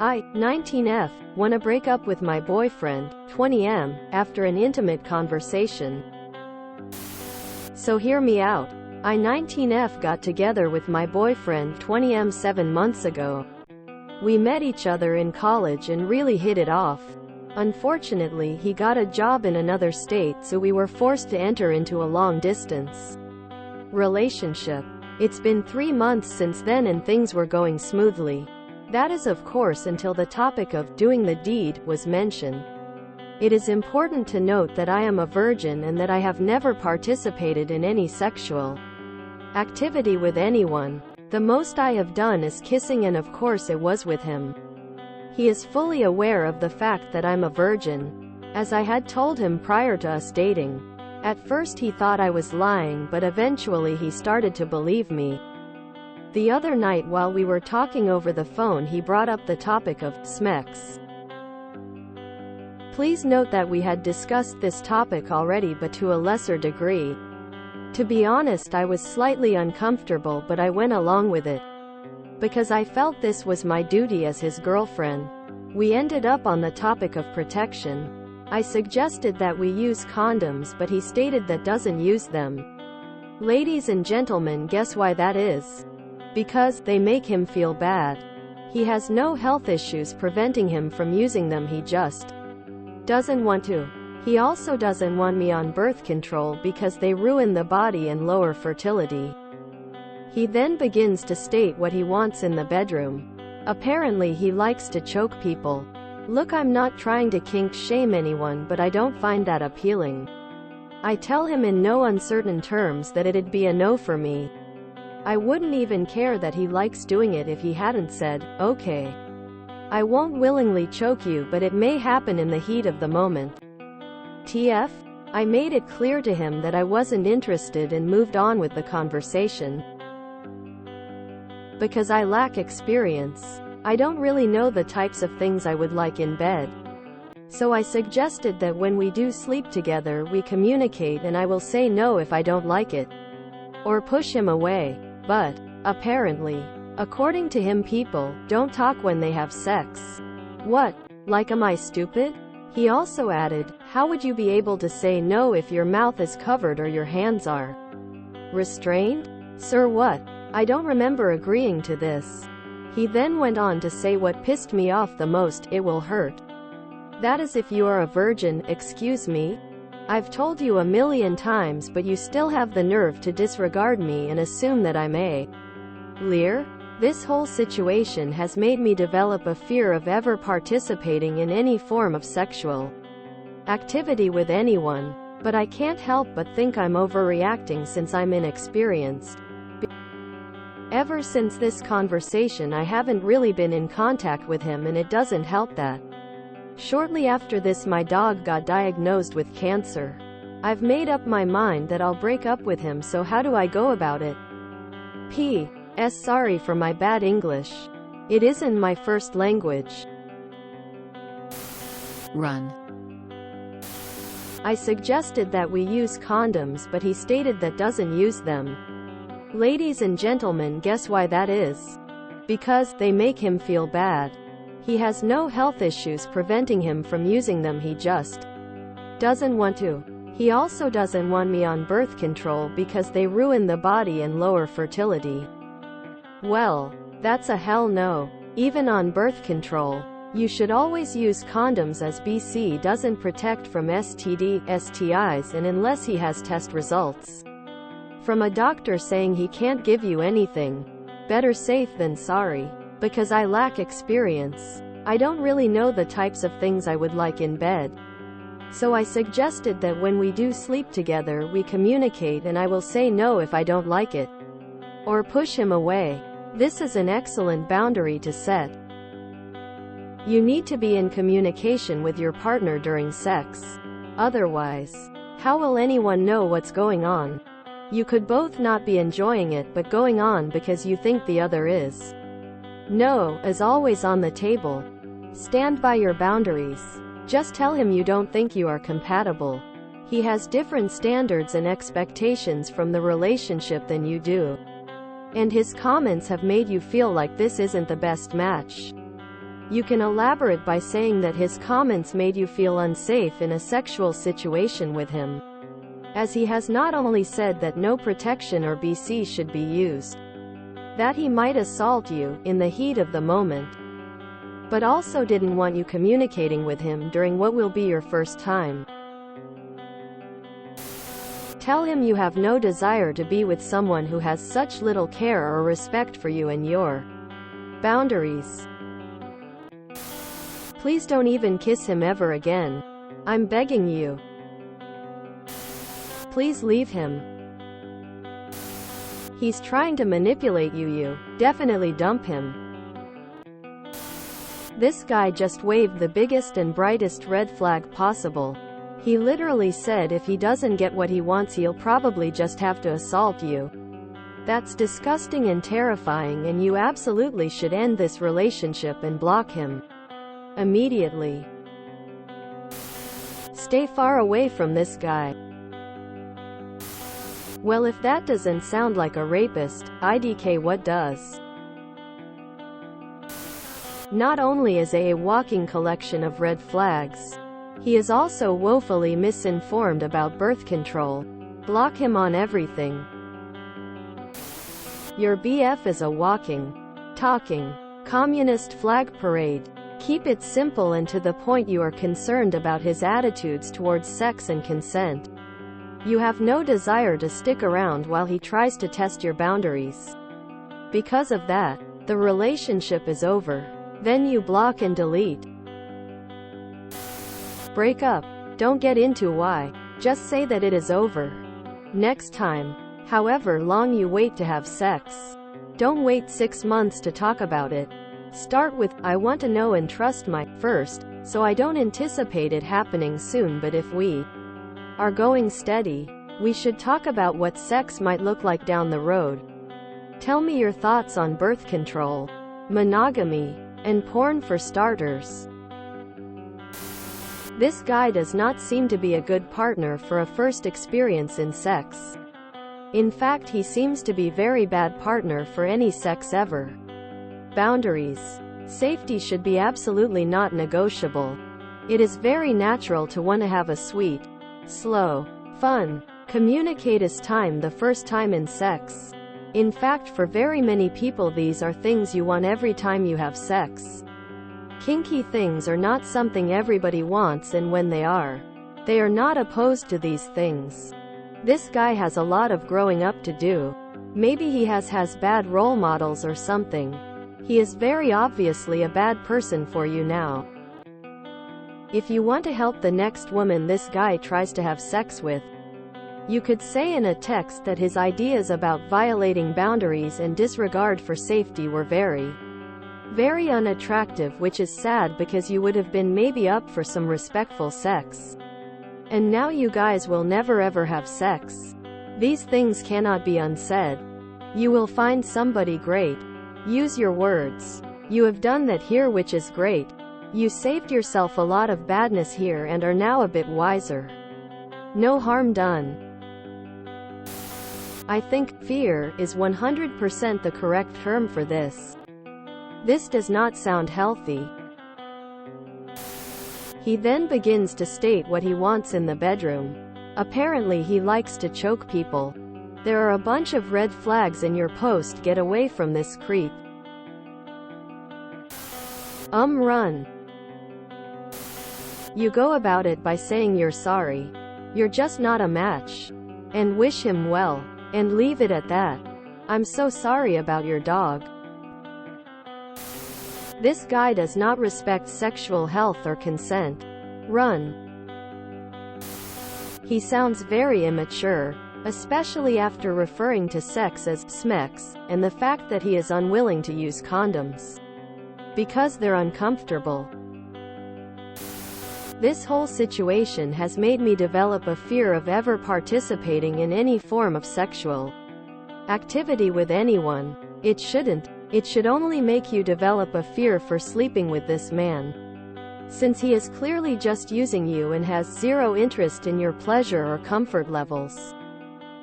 I, 19F, wanna break up with my boyfriend, 20M, after an intimate conversation. So hear me out. I, 19F, got together with my boyfriend, 20M, 7 months ago. We met each other in college and really hit it off. Unfortunately, he got a job in another state, so we were forced to enter into a long-distance relationship. It's been 3 months since then and things were going smoothly. That is, of course, until the topic of doing the deed was mentioned. It is important to note that I am a virgin and that I have never participated in any sexual activity with anyone. The most I have done is kissing, and of course it was with him. He is fully aware of the fact that I'm a virgin, as I had told him prior to us dating. At first he thought I was lying, but eventually he started to believe me. The other night while we were talking over the phone, he brought up the topic of smex. Please note that we had discussed this topic already, but to a lesser degree. To be honest, I was slightly uncomfortable, but I went along with it because I felt this was my duty as his girlfriend. We ended up on the topic of protection. I suggested that we use condoms, but he stated that doesn't use them. Ladies and gentlemen, guess why that is? Because they make him feel bad. He has no health issues preventing him from using them, he just doesn't want to. He also doesn't want me on birth control because they ruin the body and lower fertility. He then begins to state what he wants in the bedroom. Apparently he likes to choke people. Look, I'm not trying to kink shame anyone, but I don't find that appealing. I tell him in no uncertain terms that it'd be a no for me. I wouldn't even care that he likes doing it if he hadn't said, okay, I won't willingly choke you, but it may happen in the heat of the moment. TF? I made it clear to him that I wasn't interested and moved on with the conversation. Because I lack experience. I don't really know the types of things I would like in bed. So I suggested that when we do sleep together we communicate, and I will say no if I don't like it, or push him away. But, apparently, according to him, people don't talk when they have sex. What? Like, am I stupid? He also added, how would you be able to say no if your mouth is covered or your hands are restrained? Sir, what? I don't remember agreeing to this. He then went on to say what pissed me off the most: it will hurt. That is if you are a virgin. Excuse me? I've told you a million times, but you still have the nerve to disregard me and assume that I'm a liar? This whole situation has made me develop a fear of ever participating in any form of sexual activity with anyone. But I can't help but think I'm overreacting since I'm inexperienced. Ever since this conversation I haven't really been in contact with him, and it doesn't help that shortly after this my dog got diagnosed with cancer. I've made up my mind that I'll break up with him, so how do I go about it? P.S. Sorry for my bad English. It isn't my first language. Run. I suggested that we use condoms, but he stated that doesn't use them. Ladies and gentlemen, guess why that is? Because they make him feel bad. He has no health issues preventing him from using them, he just doesn't want to. He also doesn't want me on birth control because they ruin the body and lower fertility. Well, that's a hell no. Even on birth control, you should always use condoms, as BC doesn't protect from STIs, and unless he has test results from a doctor saying he can't give you anything. Better safe than sorry. Because I lack experience. I don't really know the types of things I would like in bed. So I suggested that when we do sleep together we communicate, and I will say no if I don't like it, or push him away. This is an excellent boundary to set. You need to be in communication with your partner during sex. Otherwise, how will anyone know what's going on? You could both not be enjoying it but going on because you think the other is. No is always on the table. Stand by your boundaries. Just tell him you don't think you are compatible. He has different standards and expectations from the relationship than you do. And his comments have made you feel like this isn't the best match. You can elaborate by saying that his comments made you feel unsafe in a sexual situation with him, as he has not only said that no protection or BC should be used, that he might assault you in the heat of the moment, but also didn't want you communicating with him during what will be your first time. Tell him you have no desire to be with someone who has such little care or respect for you and your boundaries. Please don't even kiss him ever again. I'm begging you. Please leave him. He's trying to manipulate you. You definitely dump him. This guy just waved the biggest and brightest red flag possible. He literally said if he doesn't get what he wants, he'll probably just have to assault you. That's disgusting and terrifying, and you absolutely should end this relationship and block him immediately. Stay far away from this guy. Well, if that doesn't sound like a rapist, IDK, what does? Not only is a walking collection of red flags, he is also woefully misinformed about birth control. Block him on everything. Your BF is a walking, talking, communist flag parade. Keep it simple and to the point. You are concerned about his attitudes towards sex and consent. You have no desire to stick around while he tries to test your boundaries. Because of that, the relationship is over. Then you block and delete. Break up. Don't get into why. Just say that it is over. Next time, however long you wait to have sex, don't wait 6 months to talk about it. Start with, I want to know and trust my first, so I don't anticipate it happening soon, but if we are going steady, we should talk about what sex might look like down the road. Tell me your thoughts on birth control, monogamy, and porn for starters. This guy does not seem to be a good partner for a first experience in sex. In fact, he seems to be a very bad partner for any sex ever. Boundaries. Safety should be absolutely not negotiable. It is very natural to want to have a sweet, slow, fun, communicate time the first time in sex. In fact, for very many people, these are things you want every time you have sex. Kinky things are not something everybody wants, and when they are not opposed to these things. This guy has a lot of growing up to do. Maybe he has bad role models or something. He is very obviously a bad person for you now. If you want to help the next woman this guy tries to have sex with, you could say in a text that his ideas about violating boundaries and disregard for safety were very unattractive, which is sad because you would have been maybe up for some respectful sex. And now you guys will never ever have sex. These things cannot be unsaid. You will find somebody great. Use your words. You have done that here, which is great. You saved yourself a lot of badness here and are now a bit wiser. No harm done. I think fear is 100% the correct term for this. This does not sound healthy. He then begins to state what he wants in the bedroom. Apparently he likes to choke people. There are a bunch of red flags in your post. Get away from this creep. Run. You go about it by saying you're sorry. You're just not a match. And wish him well. And leave it at that. I'm so sorry about your dog. This guy does not respect sexual health or consent. Run. He sounds very immature, especially after referring to sex as smex, and the fact that he is unwilling to use condoms because they're uncomfortable. This whole situation has made me develop a fear of ever participating in any form of sexual activity with anyone. It shouldn't. It should only make you develop a fear for sleeping with this man, since he is clearly just using you and has zero interest in your pleasure or comfort levels.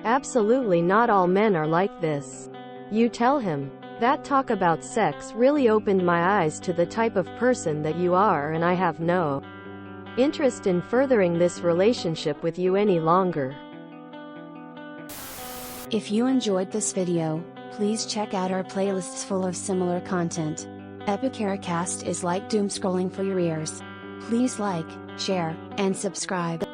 Absolutely not all men are like this. You tell him. That talk about sex really opened my eyes to the type of person that you are, and I have no interest in furthering this relationship with you any longer. If you enjoyed this video, please check out our playlists full of similar content. Epicaricast is like doom scrolling for your ears. Please like, share, and subscribe.